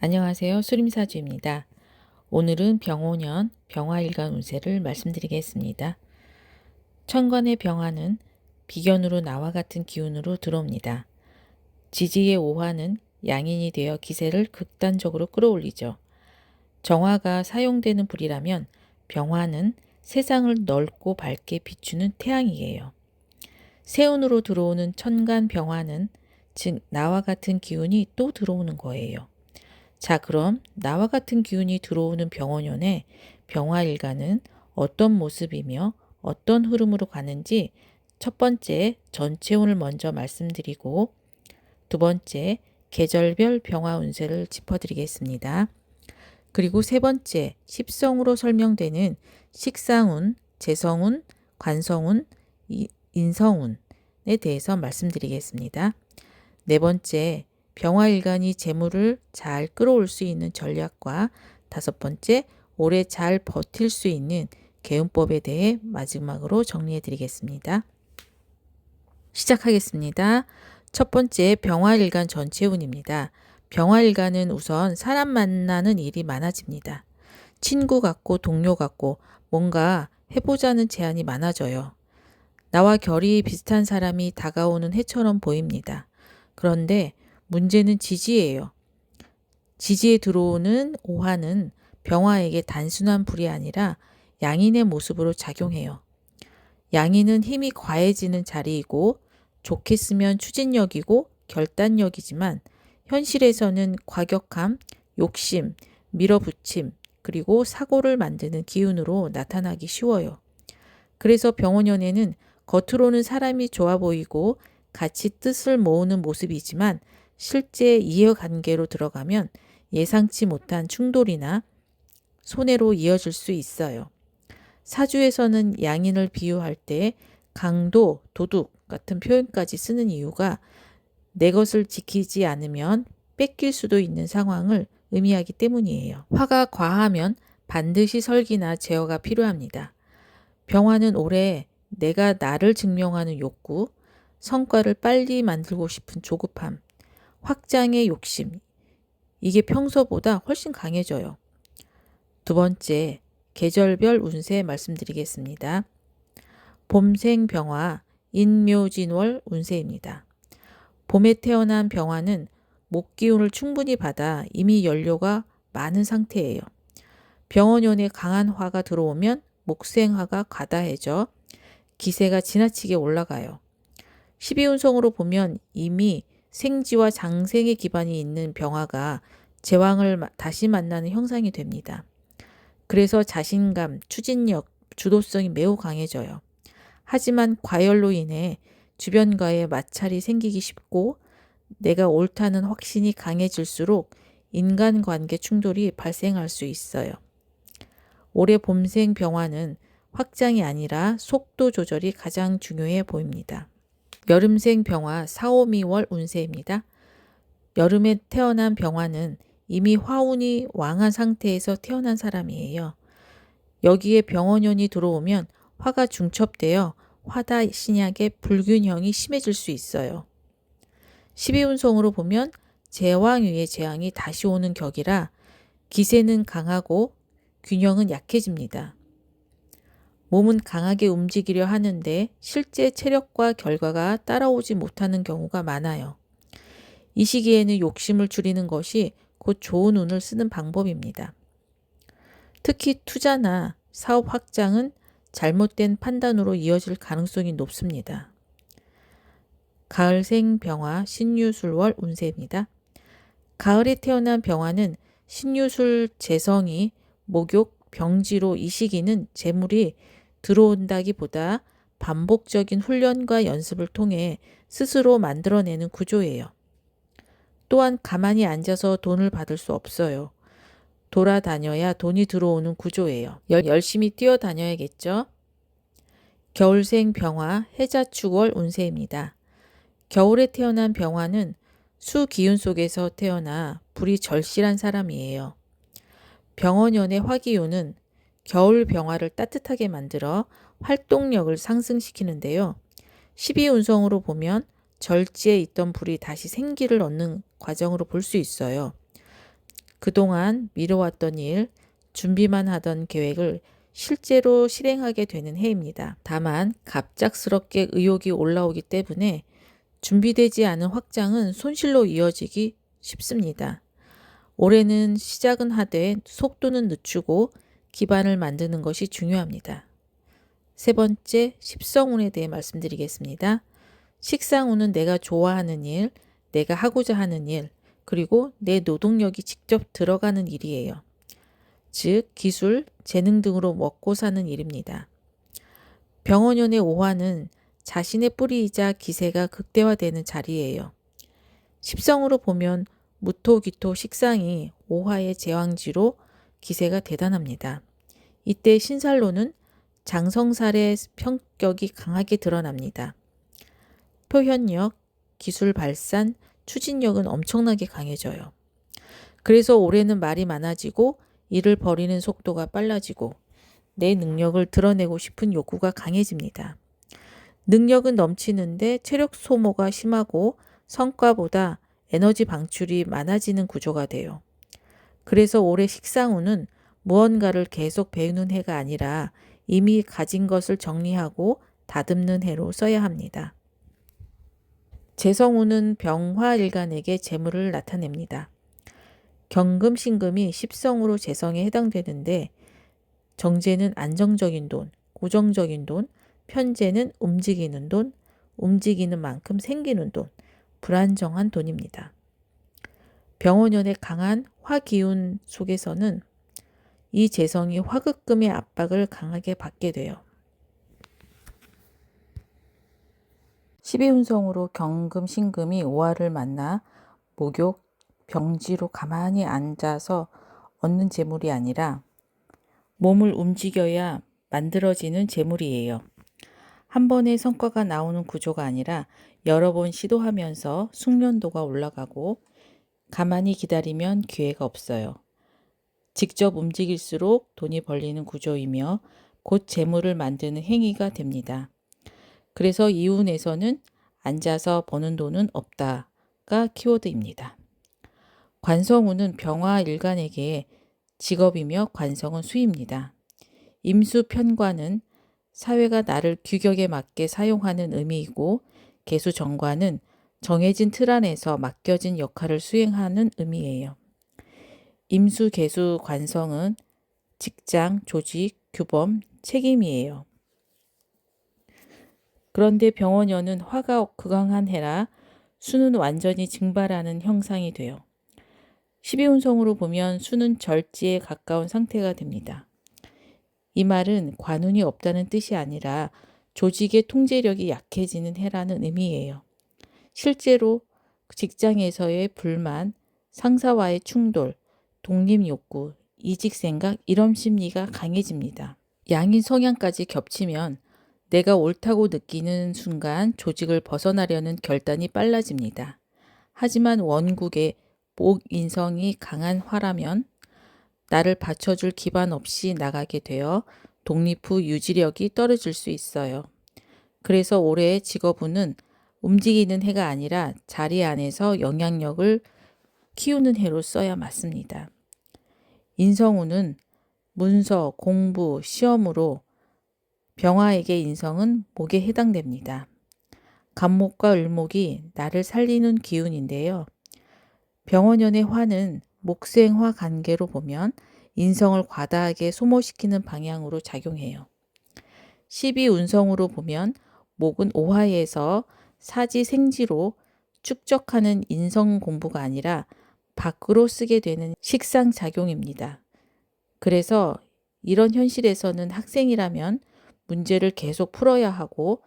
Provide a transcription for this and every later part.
안녕하세요. 수림사주입니다. 오늘은 병오년 병화일간 운세를 말씀드리겠습니다. 천간의 병화는 비견으로 나와 같은 기운으로 들어옵니다. 지지의 오화는 양인이 되어 기세를 극단적으로 끌어올리죠. 정화가 사용되는 불이라면 병화는 세상을 넓고 밝게 비추는 태양이에요. 세운으로 들어오는 천간 병화는 즉 나와 같은 기운이 또 들어오는 거예요. 자, 그럼 나와 같은 기운이 들어오는 병원연의 병화일간은 어떤 모습이며 어떤 흐름으로 가는지 첫 번째 전체운을 먼저 말씀드리고 두 번째 계절별 병화 운세를 짚어드리겠습니다. 그리고 세 번째 십성으로 설명되는 식상운, 재성운, 관성운, 인성운에 대해서 말씀드리겠습니다. 네 번째 병화일간이 재물을 잘 끌어올 수 있는 전략과 다섯 번째, 오래 잘 버틸 수 있는 개운법에 대해 마지막으로 정리해 드리겠습니다. 시작하겠습니다. 첫 번째, 병화일간 전체운입니다. 병화일간은 우선 사람 만나는 일이 많아집니다. 친구 같고 동료 같고 뭔가 해보자는 제안이 많아져요. 나와 결이 비슷한 사람이 다가오는 해처럼 보입니다. 그런데 문제는 지지예요. 지지에 들어오는 오화는 병화에게 단순한 불이 아니라 양인의 모습으로 작용해요. 양인은 힘이 과해지는 자리이고 좋게 쓰면 추진력이고 결단력이지만 현실에서는 과격함, 욕심, 밀어붙임, 그리고 사고를 만드는 기운으로 나타나기 쉬워요. 그래서 병원연에는 겉으로는 사람이 좋아 보이고 같이 뜻을 모으는 모습이지만 실제 이해관계로 들어가면 예상치 못한 충돌이나 손해로 이어질 수 있어요. 사주에서는 양인을 비유할 때 강도, 도둑 같은 표현까지 쓰는 이유가 내 것을 지키지 않으면 뺏길 수도 있는 상황을 의미하기 때문이에요. 화가 과하면 반드시 설기나 제어가 필요합니다. 병화는 올해 내가 나를 증명하는 욕구, 성과를 빨리 만들고 싶은 조급함, 확장의 욕심, 이게 평소보다 훨씬 강해져요. 두 번째, 계절별 운세 말씀드리겠습니다. 봄생 병화, 인묘진월 운세입니다. 봄에 태어난 병화는 목 기운을 충분히 받아 이미 연료가 많은 상태예요. 병원연에 강한 화가 들어오면 목생화가 과다해져 기세가 지나치게 올라가요. 12운성으로 보면 이미 생지와 장생의 기반이 있는 병화가 제왕을 다시 만나는 형상이 됩니다. 그래서 자신감, 추진력, 주도성이 매우 강해져요. 하지만 과열로 인해 주변과의 마찰이 생기기 쉽고 내가 옳다는 확신이 강해질수록 인간관계 충돌이 발생할 수 있어요. 올해 봄생 병화는 확장이 아니라 속도 조절이 가장 중요해 보입니다. 여름생 병화 4, 5, 미월 운세입니다. 여름에 태어난 병화는 이미 화운이 왕한 상태에서 태어난 사람이에요. 여기에 병원연이 들어오면 화가 중첩되어 화다 신약의 불균형이 심해질 수 있어요. 12운성으로 보면 제왕 위에 재앙이 다시 오는 격이라 기세는 강하고 균형은 약해집니다. 몸은 강하게 움직이려 하는데 실제 체력과 결과가 따라오지 못하는 경우가 많아요. 이 시기에는 욕심을 줄이는 것이 곧 좋은 운을 쓰는 방법입니다. 특히 투자나 사업 확장은 잘못된 판단으로 이어질 가능성이 높습니다. 가을생 병화 신유술월 운세입니다. 가을에 태어난 병화는 신유술 재성이 목욕 병지로 이 시기는 재물이 들어온다기보다 반복적인 훈련과 연습을 통해 스스로 만들어내는 구조예요. 또한 가만히 앉아서 돈을 받을 수 없어요. 돌아다녀야 돈이 들어오는 구조예요. 열심히 뛰어다녀야겠죠? 겨울생 병화 해자축월 운세입니다. 겨울에 태어난 병화는 수기운 속에서 태어나 불이 절실한 사람이에요. 병원연의 화기운은 겨울 병화를 따뜻하게 만들어 활동력을 상승시키는데요. 12운성으로 보면 절지에 있던 불이 다시 생기를 얻는 과정으로 볼 수 있어요. 그동안 미뤄왔던 일, 준비만 하던 계획을 실제로 실행하게 되는 해입니다. 다만 갑작스럽게 의욕이 올라오기 때문에 준비되지 않은 확장은 손실로 이어지기 쉽습니다. 올해는 시작은 하되 속도는 늦추고 기반을 만드는 것이 중요합니다. 세 번째, 십성운에 대해 말씀드리겠습니다. 식상운은 내가 좋아하는 일, 내가 하고자 하는 일, 그리고 내 노동력이 직접 들어가는 일이에요. 즉, 기술, 재능 등으로 먹고 사는 일입니다. 병원연의 오화는 자신의 뿌리이자 기세가 극대화되는 자리예요. 십성으로 보면 무토기토 식상이 오화의 제왕지로 기세가 대단합니다. 이때 신살로는 장성살의 성격이 강하게 드러납니다. 표현력, 기술 발산, 추진력은 엄청나게 강해져요. 그래서 올해는 말이 많아지고 일을 벌이는 속도가 빨라지고 내 능력을 드러내고 싶은 욕구가 강해집니다. 능력은 넘치는데 체력 소모가 심하고 성과보다 에너지 방출이 많아지는 구조가 돼요. 그래서 올해 식상운은 무언가를 계속 배우는 해가 아니라 이미 가진 것을 정리하고 다듬는 해로 써야 합니다. 재성운은 병화일간에게 재물을 나타냅니다. 경금, 신금이 십성으로 재성에 해당되는데 정제는 안정적인 돈, 고정적인 돈, 편제는 움직이는 돈, 움직이는 만큼 생기는 돈, 불안정한 돈입니다. 병원연의 강한 화기운 속에서는 이 재성이 화급금의 압박을 강하게 받게 돼요. 12운성으로 경금, 신금이 오화를 만나 목욕, 병지로 가만히 앉아서 얻는 재물이 아니라 몸을 움직여야 만들어지는 재물이에요. 한 번의 성과가 나오는 구조가 아니라 여러 번 시도하면서 숙련도가 올라가고 가만히 기다리면 기회가 없어요. 직접 움직일수록 돈이 벌리는 구조이며 곧 재물을 만드는 행위가 됩니다. 그래서 이운에서는 앉아서 버는 돈은 없다가 키워드입니다. 관성운은 병화일간에게 직업이며 관성은 수입니다. 임수편관은 사회가 나를 규격에 맞게 사용하는 의미이고 개수정관은 정해진 틀 안에서 맡겨진 역할을 수행하는 의미예요. 임수, 개수, 관성은 직장, 조직, 규범, 책임이에요. 그런데 병원연은 화가 극강한 해라 수는 완전히 증발하는 형상이 돼요. 12운성으로 보면 수는 절지에 가까운 상태가 됩니다. 이 말은 관운이 없다는 뜻이 아니라 조직의 통제력이 약해지는 해라는 의미예요. 실제로 직장에서의 불만, 상사와의 충돌, 독립욕구, 이직생각 이런 심리가 강해집니다. 양인 성향까지 겹치면 내가 옳다고 느끼는 순간 조직을 벗어나려는 결단이 빨라집니다. 하지만 원국의 목인성이 강한 화라면 나를 받쳐줄 기반 없이 나가게 되어 독립 후 유지력이 떨어질 수 있어요. 그래서 올해의 직업운은 움직이는 해가 아니라 자리 안에서 영향력을 키우는 해로 써야 맞습니다. 인성운은 문서, 공부, 시험으로 병화에게 인성은 목에 해당됩니다. 간목과 을목이 나를 살리는 기운인데요. 병원연의 화는 목생화 관계로 보면 인성을 과다하게 소모시키는 방향으로 작용해요. 12운성으로 보면 목은 오화에서 사지생지로 축적하는 인성 공부가 아니라 밖으로 쓰게 되는 식상작용입니다. 그래서 이런 현실에서는 학생이라면 문제를 계속 풀어야 하고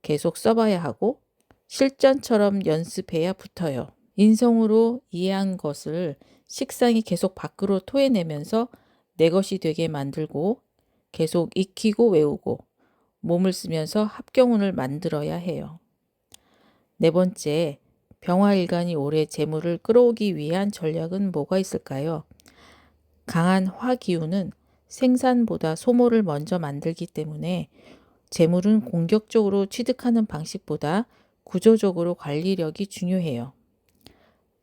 계속 써봐야 하고 실전처럼 연습해야 붙어요. 인성으로 이해한 것을 식상이 계속 밖으로 토해내면서 내 것이 되게 만들고 계속 익히고 외우고 몸을 쓰면서 합경운을 만들어야 해요. 네 번째, 병화일간이 올해 재물을 끌어오기 위한 전략은 뭐가 있을까요? 강한 화기운은 생산보다 소모를 먼저 만들기 때문에 재물은 공격적으로 취득하는 방식보다 구조적으로 관리력이 중요해요.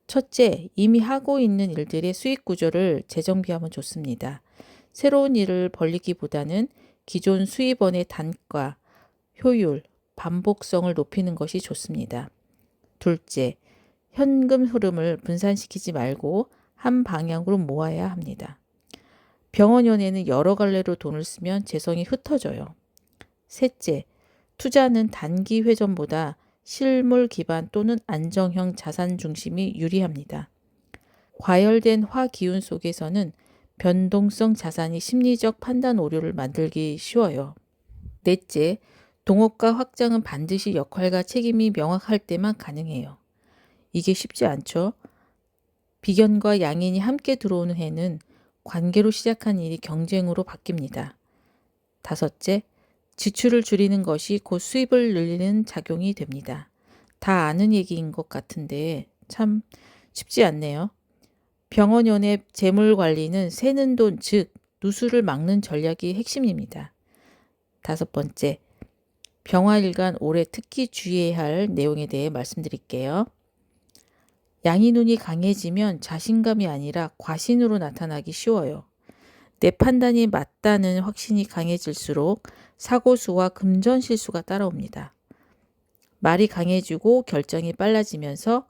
첫째, 이미 하고 있는 일들의 수익 구조를 재정비하면 좋습니다. 새로운 일을 벌리기보다는 기존 수입원의 단가, 효율, 반복성을 높이는 것이 좋습니다. 둘째, 현금 흐름을 분산시키지 말고 한 방향으로 모아야 합니다. 병원연에는 여러 갈래로 돈을 쓰면 재성이 흩어져요. 셋째, 투자는 단기 회전보다 실물 기반 또는 안정형 자산 중심이 유리합니다. 과열된 화기운 속에서는 변동성 자산이 심리적 판단 오류를 만들기 쉬워요. 넷째, 동업과 확장은 반드시 역할과 책임이 명확할 때만 가능해요. 이게 쉽지 않죠? 비견과 양인이 함께 들어오는 해는 관계로 시작한 일이 경쟁으로 바뀝니다. 다섯째, 지출을 줄이는 것이 곧 수입을 늘리는 작용이 됩니다. 다 아는 얘기인 것 같은데 참 쉽지 않네요. 병원연의 재물 관리는 새는 돈, 즉 누수를 막는 전략이 핵심입니다. 다섯 번째, 병화일간 올해 특히 주의해야 할 내용에 대해 말씀드릴게요. 양인운이 강해지면 자신감이 아니라 과신으로 나타나기 쉬워요. 내 판단이 맞다는 확신이 강해질수록 사고수와 금전 실수가 따라옵니다. 말이 강해지고 결정이 빨라지면서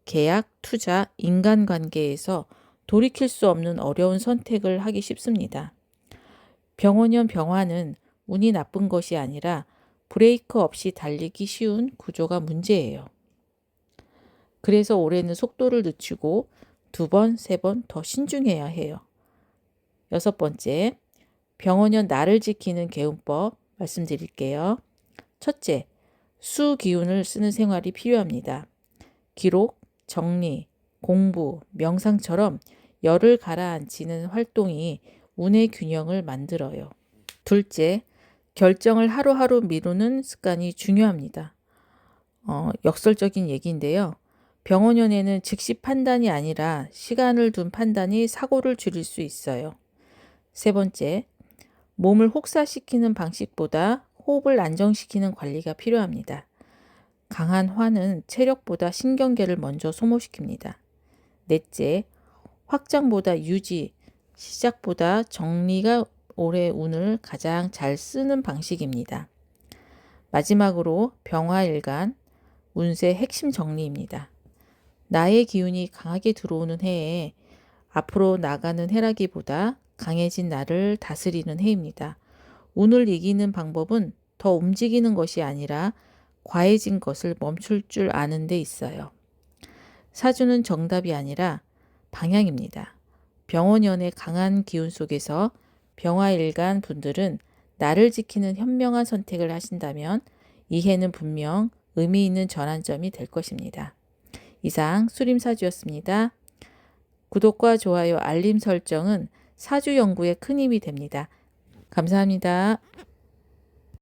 계약, 투자, 인간관계에서 돌이킬 수 없는 어려운 선택을 하기 쉽습니다. 병원연 병화는 운이 나쁜 것이 아니라 브레이크 없이 달리기 쉬운 구조가 문제예요. 그래서 올해는 속도를 늦추고 2번, 3번 더 신중해야 해요. 여섯 번째, 병원연 나를 지키는 개운법 말씀드릴게요. 첫째, 수 기운을 쓰는 생활이 필요합니다. 기록, 정리, 공부, 명상처럼 열을 가라앉히는 활동이 운의 균형을 만들어요. 둘째, 결정을 하루하루 미루는 습관이 중요합니다. 역설적인 얘기인데요. 병원연에는 즉시 판단이 아니라 시간을 둔 판단이 사고를 줄일 수 있어요. 세 번째, 몸을 혹사시키는 방식보다 호흡을 안정시키는 관리가 필요합니다. 강한 화는 체력보다 신경계를 먼저 소모시킵니다. 넷째, 확장보다 유지, 시작보다 정리가 올해 운을 가장 잘 쓰는 방식입니다. 마지막으로 병화일간, 운세 핵심 정리입니다. 나의 기운이 강하게 들어오는 해에 앞으로 나가는 해라기보다 강해진 나를 다스리는 해입니다. 운을 이기는 방법은 더 움직이는 것이 아니라 과해진 것을 멈출 줄 아는 데 있어요. 사주는 정답이 아니라 방향입니다. 병원연의 강한 기운 속에서 병화일간 분들은 나를 지키는 현명한 선택을 하신다면 이 해는 분명 의미 있는 전환점이 될 것입니다. 이상 수림사주였습니다. 구독과 좋아요, 알림 설정은 사주 연구에 큰 힘이 됩니다. 감사합니다.